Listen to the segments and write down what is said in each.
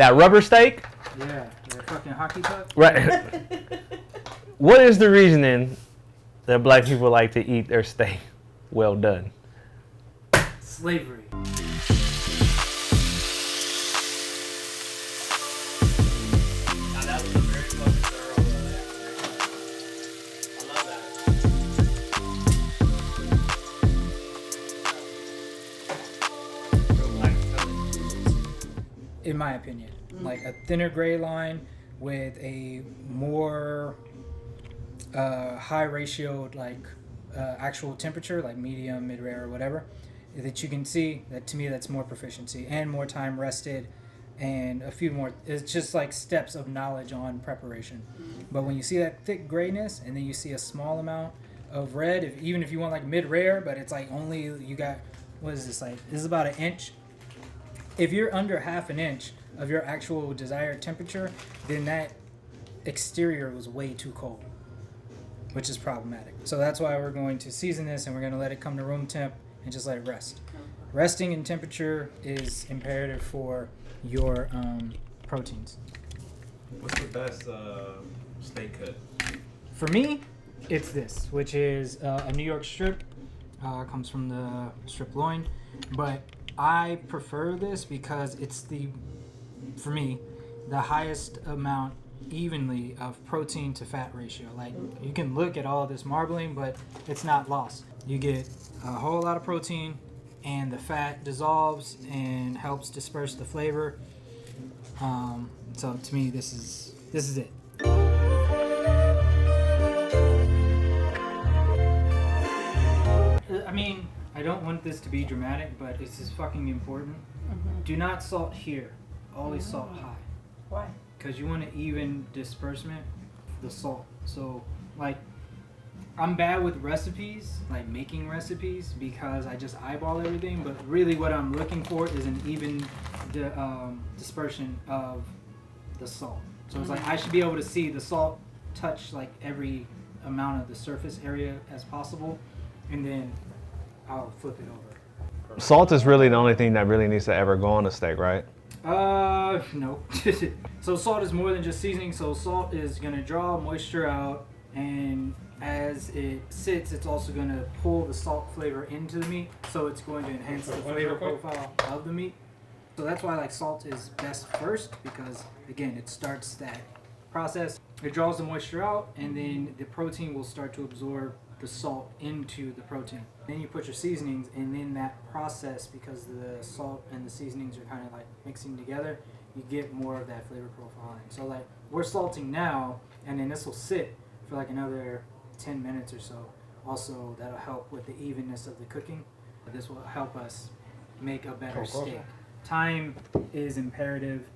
That rubber steak? Yeah, the fucking hockey puck. Right. What is the reasoning that black people like to eat their steak well done? Slavery. Now that was a very fucking thorough explanation. I love that. In my opinion, like a thinner gray line with a more high ratioed actual temperature, like medium, mid-rare, or whatever, that you can see. That to me, that's more proficiency and more time rested, and a few more. It's just like steps of knowledge on preparation. But when you see that thick grayness, and then you see a small amount of red, even if you want like mid-rare, but it's like only you got, what is this like? This is about an inch. If you're under half an inch of your actual desired temperature, then that exterior was way too cold, which is problematic. So that's why we're going to season this, and we're going to let it come to room temp and just let it rest. Resting in temperature is imperative for your proteins. What's the best steak cut? For me, it's this, which is a New York strip. Comes from the strip loin, but I prefer this because it's for me, the highest amount evenly of protein to fat ratio. Like, you can look at all this marbling, but it's not lost. You get a whole lot of protein, and the fat dissolves and helps disperse the flavor. So to me, this is it. I mean, I don't want this to be dramatic, but this is fucking important. Mm-hmm. Do not salt here. Always salt high. Why? Because you want an even disbursement of the salt. So, like, I'm bad with recipes, like making recipes, because I just eyeball everything. But really what I'm looking for is an even dispersion of the salt. So it's like I should be able to see the salt touch like every amount of the surface area as possible. And then I'll flip it over. Salt is really the only thing that really needs to ever go on a steak, right? No. So salt is more than just seasoning. So salt is going to draw moisture out, and as it sits, it's also going to pull the salt flavor into the meat. So it's going to enhance the flavor profile of the meat. So that's why like salt is best first, because again, it starts that process. It draws the moisture out, and then the protein will start to absorb the salt into the protein. Then you put your seasonings, and in that process, because the salt and the seasonings are kind of like mixing together, you get more of that flavor profiling. So like we're salting now, and then this will sit for like another 10 minutes or so. Also, that'll help with the evenness of the cooking. This will help us make a better steak. Time is imperative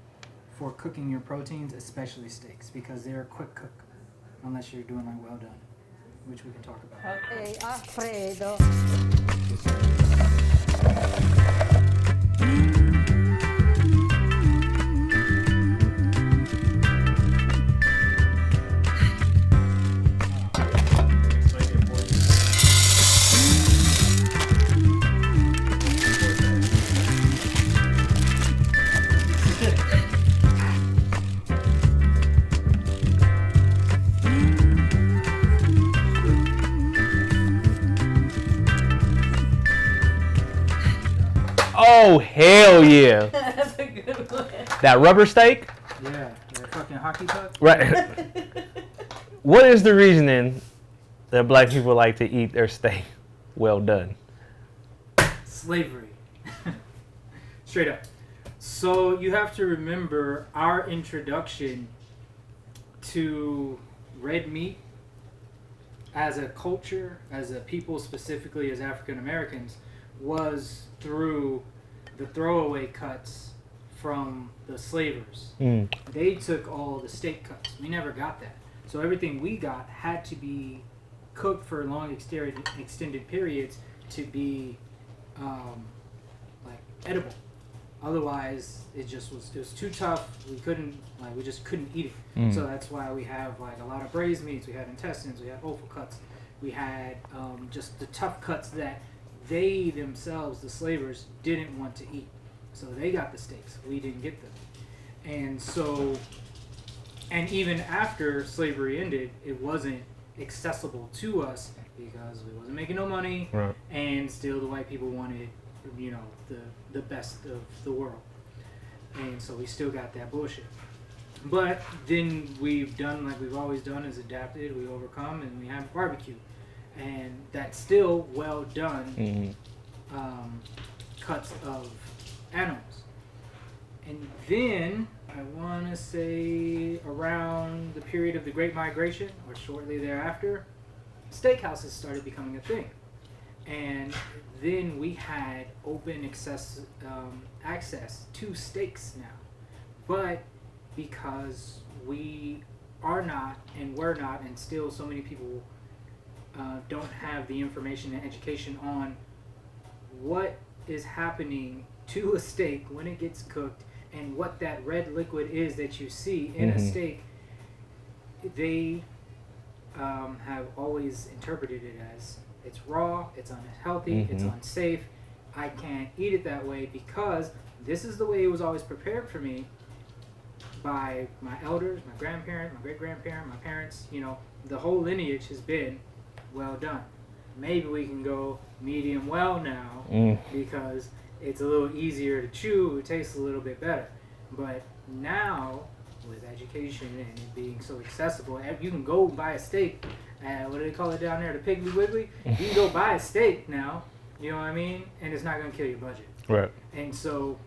for cooking your proteins, especially steaks, because they're a quick cook, unless you're doing like well done, which we can talk about. Okay, Alfredo. Oh, hell yeah. That's a good one. That rubber steak? Yeah, the fucking hockey puck. Right. What is the reasoning that black people like to eat their steak well done? Slavery. Straight up. So you have to remember our introduction to red meat as a culture, as a people, specifically as African Americans, was through the throwaway cuts from the slavers. They took all the steak cuts. We never got that. So everything we got had to be cooked for long extended periods to be like edible. Otherwise, it was too tough. We just couldn't eat it. So that's why we have like a lot of braised meats. We had intestines. We had offal cuts. We had just the tough cuts that they themselves, the slavers, didn't want to eat. So they got the steaks. We didn't get them. And so, and even after slavery ended, it wasn't accessible to us because we wasn't making no money, Right. and still the white people wanted, you know, the best of the world. And so we still got that bullshit. But then we've done like we've always done, is adapted, we overcome, and we have barbecue. And that's still well done cuts of animals. And then I want to say around the period of the Great Migration, or shortly thereafter, steakhouses started becoming a thing. And then we had open access to steaks now. But because we are not and were not, and still so many people don't have the information and education on what is happening to a steak when it gets cooked and what that red liquid is that you see in a steak, they have always interpreted it as it's raw, it's unhealthy, it's unsafe, I can't eat it that way because this is the way it was always prepared for me by my elders, my grandparents, my great-grandparent, my parents. You know, the whole lineage has been well done. Maybe we can go medium well now because it's a little easier to chew, it tastes a little bit better. But now, with education and it being so accessible, you can go buy a steak at, what do they call it down there, the Piggly Wiggly? You can go buy a steak now, you know what I mean? And it's not going to kill your budget. Right. And so,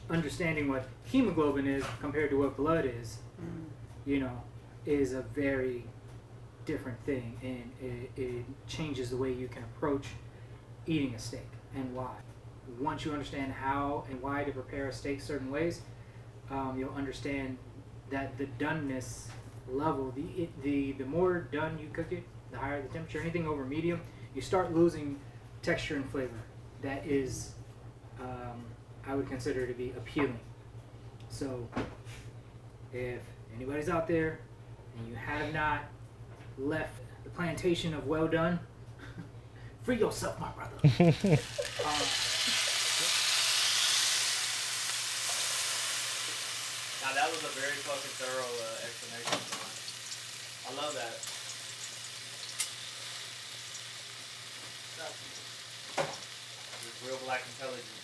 understanding what hemoglobin is compared to what blood is, you know, is a very different thing, and it changes the way you can approach eating a steak and why. Once you understand how and why to prepare a steak certain ways, you'll understand that the doneness level, the more done you cook it, the higher the temperature. Anything over medium, you start losing texture and flavor. That is, I would consider to be appealing. So, if anybody's out there and you have not left the plantation of well done, free yourself, my brother. Now that was a very fucking thorough explanation. I love that. It's real black intelligence.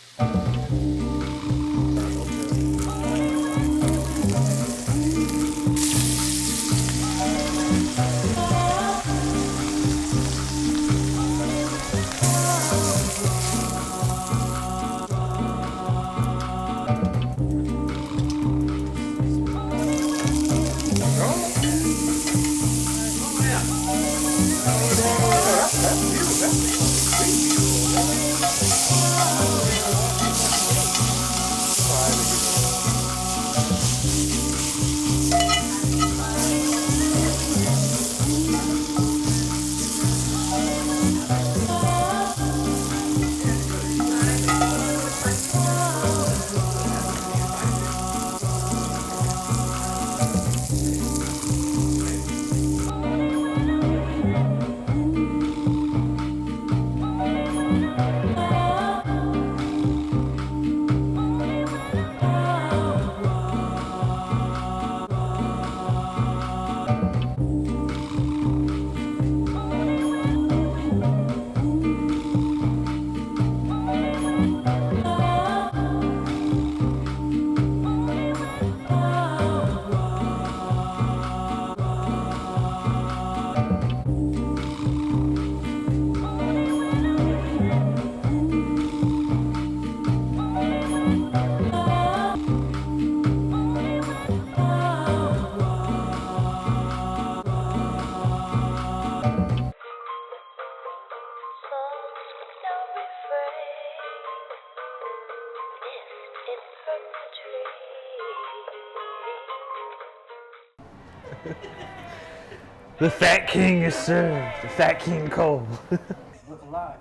The Fat King is served. The Fat King Cole. Look alive.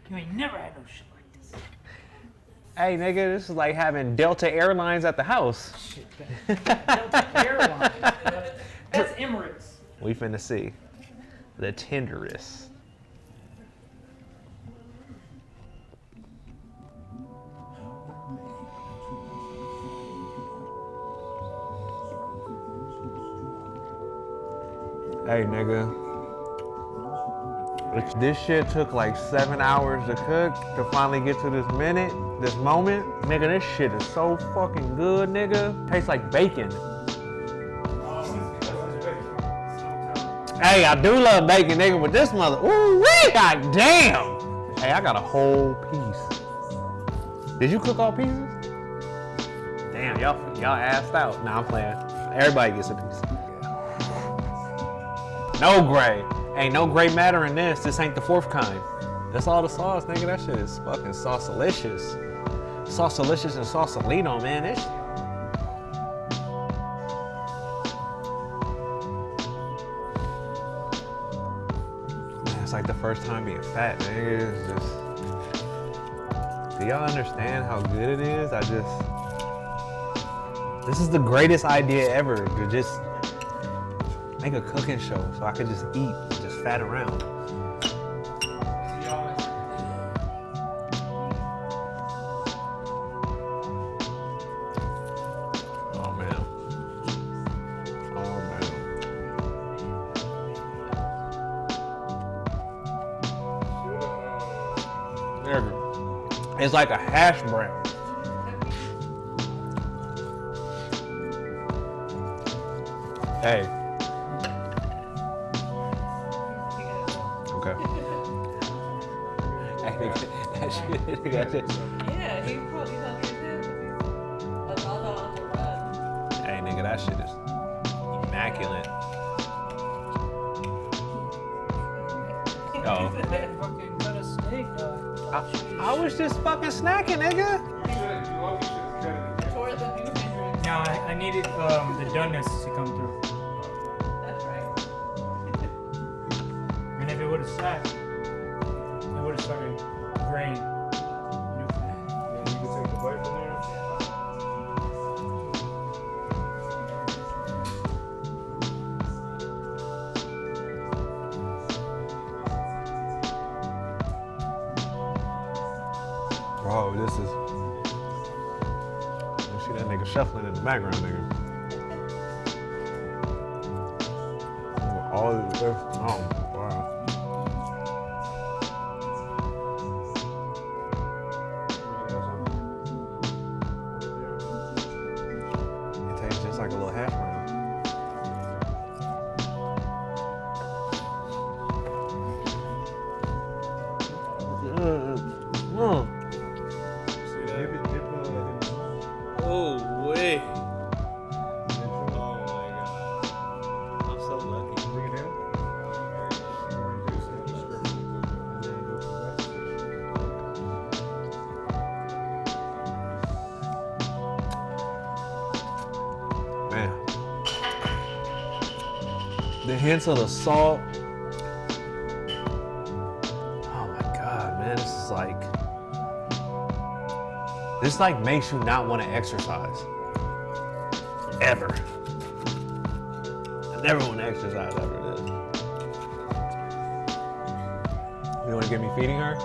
You ain't never had no shit like this. Hey, nigga, this is like having Delta Airlines at the house. Shit, Delta Airlines. That's Emirates. We finna see the tenderest. Hey, nigga. This shit took like 7 hours to cook to finally get to this moment. Nigga, this shit is so fucking good, nigga. Tastes like bacon. Hey, I do love bacon, nigga, but this mother, ooh wee, god damn. Hey, I got a whole piece. Did you cook all pieces? Damn, y'all assed out. Nah, I'm playing. Everybody gets a piece. No gray. Ain't no gray matter in this. This ain't the fourth kind. That's all the sauce, nigga. That shit is fucking sauce-alicious. Sauce-alicious and sausalito, man. This shit. Man, it's like the first time being fat, nigga. It's just... Do y'all understand how good it is? This is the greatest idea ever, to just make a cooking show so I could just eat and just fat around. Oh man. There we go. It's like a hash brown. Hey. Okay. Hey, that shit. Yeah, he probably hungry too. He's on the run. Hey, nigga, that shit is immaculate. Oh. Fucking cut a steak, dog. I was just fucking snacking, nigga. Toward the new Hendrix. Now I needed the doneness to come through. That's right. And if it would have sat, it would have started graying. You can take the bite from there. Bro, this is... You see that nigga shuffling in the background, nigga. All this, oh, wow. It tastes just like a little hash brown. Oh, wait. Oh my god. I'm so lucky. Bring it down. Man. The hints of the salt. Oh my god, man. This like makes you not want to exercise. Ever. I never want to exercise ever. You want to get me feeding her?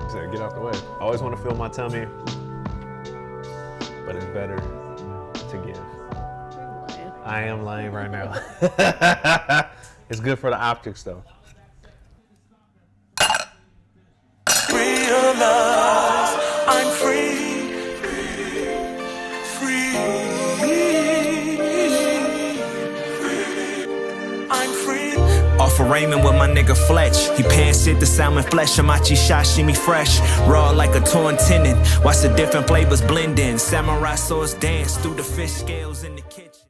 Said, get out the way. I always want to fill my tummy, but it's better to give. I am lying right now. It's good for the optics though. Realize I'm free. I'm free. Off of Raymond with my nigga Fletch. He pants it, the salmon flesh, hamachi sashimi fresh. Raw like a torn tendon. Watch the different flavors blend in. Samurai sauce dance through the fish scales in the kitchen.